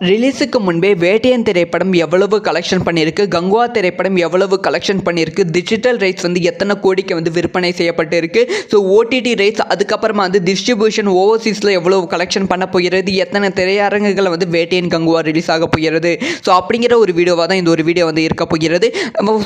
ரிலீஸுக்கு முன்பே வேட்டையன் திரைப்படம் எவ்வளவு கலெக்ஷன் பண்ணியிருக்கு, கங்குவா திரைப்படம் எவ்வளவு கலெக்ஷன் பண்ணியிருக்கு, டிஜிட்டல் ரைட்ஸ் வந்து எத்தனை கோடிக்கு வந்து விற்பனை செய்யப்பட்டிருக்கு, ஸோ ஓடிடி ரைட்ஸ் அதுக்கப்புறமா வந்து டிஸ்ட்ரிபியூஷன் ஓவர்சீஸில் எவ்வளவு கலெக்ஷன் பண்ண போகிறது, எத்தனை திரையரங்குகளை வந்து வேட்டையன் கங்குவா ரிலீஸ் ஆக போகிறது, ஸோ அப்படிங்கிற ஒரு வீடியோவாக தான் இந்த ஒரு வீடியோ வந்து இருக்க போகிறது.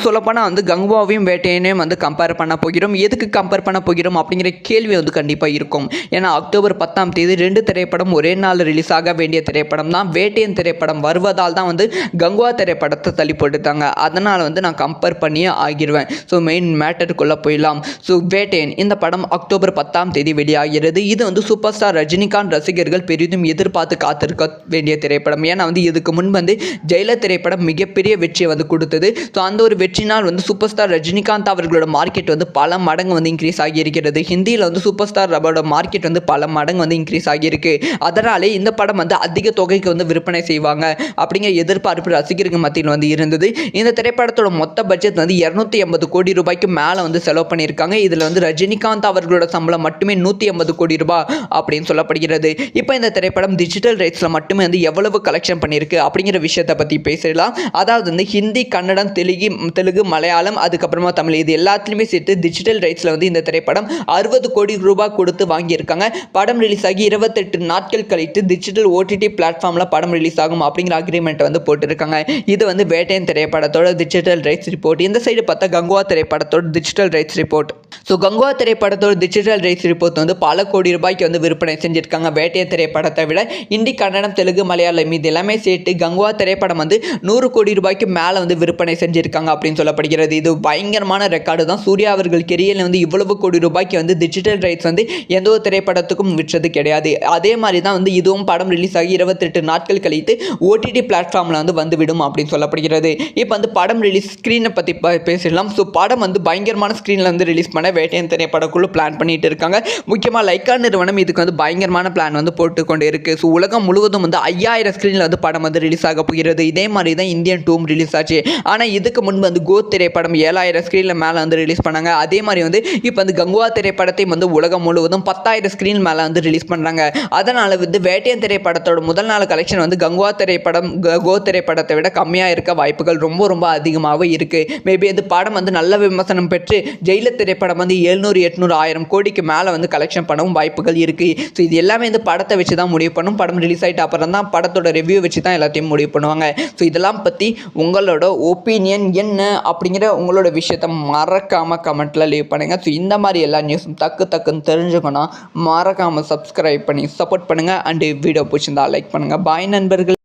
சொல்லப்போனால் வந்து கங்குவாவையும் வேட்டையனையும் வந்து கம்பேர் பண்ண போகிறோம். எதுக்கு கம்பேர் பண்ண போகிறோம் அப்படிங்கிற கேள்வி வந்து கண்டிப்பாக இருக்கும். ஏன்னா அக்டோபர் 10ஆம் தேதி 2 திரைப்படம் ஒரே நாள் ரிலீஸ் ஆக வேண்டிய திரைப்படம் தான். வேட்டையன் திரைப்படம் வருவதால் தான் வந்து கங்குவா திரைப்படத்தை தள்ளி போட்டுட்டாங்க. அதனால் வந்து நான் கம்பேர் பண்ணியே ஆகிடுவேன். ஸோ மெயின் மேட்டருக்குள்ளே போயிடலாம். ஸோ வேட்டையன் இந்த படம் அக்டோபர் 10ஆம் தேதி வெளியாகிறது. இது வந்து சூப்பர் ஸ்டார் ரஜினிகாந்த் ரசிகர்கள் பெரிதும் எதிர்பார்த்து காத்திருக்க வேண்டிய திரைப்படம். ஏன்னா வந்து இதுக்கு முன் வந்து ஜெயிலர் திரைப்படம் மிகப்பெரிய வெற்றியை வந்து கொடுத்தது. ஸோ அந்த ஒரு வெற்றினால் வந்து சூப்பர் ஸ்டார் ரஜினிகாந்த் அவர்களோட மார்க்கெட் வந்து பல மடங்கு வந்து இன்க்ரீஸ் ஆகியிருக்கிறது. ஹிந்தியில் வந்து சூப்பர் ஸ்டார் அவரோட மார்க்கெட் வந்து பல மடங்கு வந்து இன்க்ரீஸ் ஆகியிருக்கு. அதனாலே இந்த படம் வந்து அதிக தொகைக்கு வந்து விற்பனை செய்வாங்க அப்படிங்கிற எதிர்பார்ப்பு ரசிகர்கள் மத்தியில் வந்து இருந்தது. இந்த திரைப்படத்தோட மொத்த பட்ஜெட் வந்து 280 கோடி ரூபாய்க்கு மேலே வந்து செலவு பண்ணியிருக்காங்க. இதில் வந்து ரஜினிகாந்த் அவர்களோட சம்பளம் மட்டுமே 180 கோடி ரூபாய் அப்படின்னு சொல்லப்படுகிறது. இப்போ இந்த திரைப்படம் டிஜிட்டல் ரைட்ஸில் மட்டுமே வந்து எவ்வளவு கலெக்ஷன் பண்ணியிருக்கு அப்படிங்கிற விஷயத்தை பற்றி பேசலாம். அதாவது வந்து ஹிந்தி, கன்னடம், தெலுங்கு, மலையாளம், அதுக்கப்புறமா தமிழ், இது எல்லாத்துலேயுமே சேர்த்து டிஜிட்டல் ரைட்ஸில் வந்து இந்த திரைப்படம் 60 கோடி ரூபாய் கொடுத்து வாங்கியிருக்காங்க. படம் ரிலீஸ் ஆகி 28 நாட்கள் கழித்து டிஜிட்டல் ஓடிடி பிளாட்ஃபார்மில் படம் ரிலீஸ் ஆகும் அப்படிங்கிற அக்ரிமெண்ட் வந்து போட்டிருக்காங்க. இது வந்து வேட்டையன் திரைப்படத்தோட டிஜிட்டல் ரைட்ஸ் ரிப்போர்ட். இந்த சைடு பார்த்தா கங்குவா திரைப்படத்தோட digital rights report. So Kanguva திரைப்படத்தோட டிஜிட்டல் ரைட்ஸ் ரிப்போர்ட் வந்து பல கோடி ரூபாய்க்கு வந்து விற்பனை செஞ்சிருக்காங்க. வேட்டையன் திரைப்படத்தை விட ஹிந்தி, கன்னடம், தெலுங்கு, மலையாளம் இது எல்லாமே சேர்த்து கங்குவா திரைப்படம் வந்து 100 கோடி ரூபாய்க்கு மேலே வந்து விற்பனை செஞ்சிருக்காங்க அப்படின்னு சொல்லப்படுகிறது. இது பயங்கரமான ரெக்கார்டு தான். சூர்யா அவர்கள் கெரியரில் வந்து இவ்வளவு கோடி ரூபாய்க்கு வந்து டிஜிட்டல் ரைட்ஸ் வந்து எந்த ஒரு திரைப்படத்துக்கும் விற்றது கிடையாது. அதே மாதிரி தான் வந்து இதுவும் படம் ரிலீஸ் ஆகி 28 நாட்கள் கழித்து ஓடிடி பிளாட்ஃபார்மில் வந்து வந்துவிடும் அப்படின்னு சொல்லப்படுகிறது. இப்போ வந்து படம் ரிலீஸ் ஸ்க்ரீனை பற்றி பேசிடலாம். ஸோ படம் வந்து பயங்கரமான ஸ்க்ரீனில் வந்து ரிலீஸ் பண்ண வேட்டையன் திரைப்படக்குழு பிளான் பண்ணிட்டு இருக்காங்க. முக்கியமாக லைக்கா நிறுவனம் இதுக்கு வந்து பயங்கரமான பிளான் வந்து போட்டுக்கொண்டு இருக்கு. ஸோ உலகம் முழுவதும் வந்து 5000 ஸ்க்ரீனில் வந்து படம் வந்து ரிலீஸ் ஆக போகிறது. இதே மாதிரி தான் இந்தியன் 2 ரிலீஸ் ஆச்சு. ஆனால் இதுக்கு முன்பு வந்து கோத் திரைப்படம் 7000 ஸ்க்ரீனில் மேலே வந்து ரிலீஸ் பண்ணாங்க. அதே மாதிரி வந்து இப்போ வந்து கங்குவா திரைப்படத்தை வந்து உலகம் முழுவதும் 10,000 ஸ்க்ரீன் மேலே வந்து ரிலீஸ் பண்ணுறாங்க. அதனால் வந்து வேட்டையன் திரைப்படத்தோட முதல் நாள் கலெக்ஷன் வந்து கங்குவா திரைப்படம் கோ திரைப்படத்தை விட கம்மியாக இருக்க வாய்ப்புகள் ரொம்ப அதிகமாகவே இருக்குது. மேபி இந்த படம் வந்து நல்ல விமர்சனம் பெற்று ஜெயிலர் திரைப்படம் வந்து 700, 800, 1000 கோடிக்கு மேலே வந்து கலெக்ஷன் பண்ணவும் வாய்ப்புகள் இருக்குது. ஸோ இது எல்லாமே இந்த படத்தை வச்சு தான் முடிவு பண்ணும். படம் ரிலீஸ் ஆகிட்டு அப்புறம் தான் படத்தோட ரிவ்யூ வச்சு தான் எல்லாத்தையும் முடிவு பண்ணுவாங்க. ஸோ இதெல்லாம் பற்றி உங்களோட ஒப்பீனியன் என்ன அப்படிங்கிற உங்களோட விஷயத்தை மறக்காமல் கமெண்ட்டில் லீவ் பண்ணுங்கள். ஸோ இந்த மாதிரி எல்லா நியூஸும் டக்குன்னு தெரிஞ்சுக்கணும். மறக்காமல் சப்ஸ்கிரைப் பண்ணி சப்போர்ட் பண்ணுங்கள். அண்டு வீடியோ பிடிச்சிருந்தா லைக் பண்ணுங்கள். பாய் நண்பர்கள்.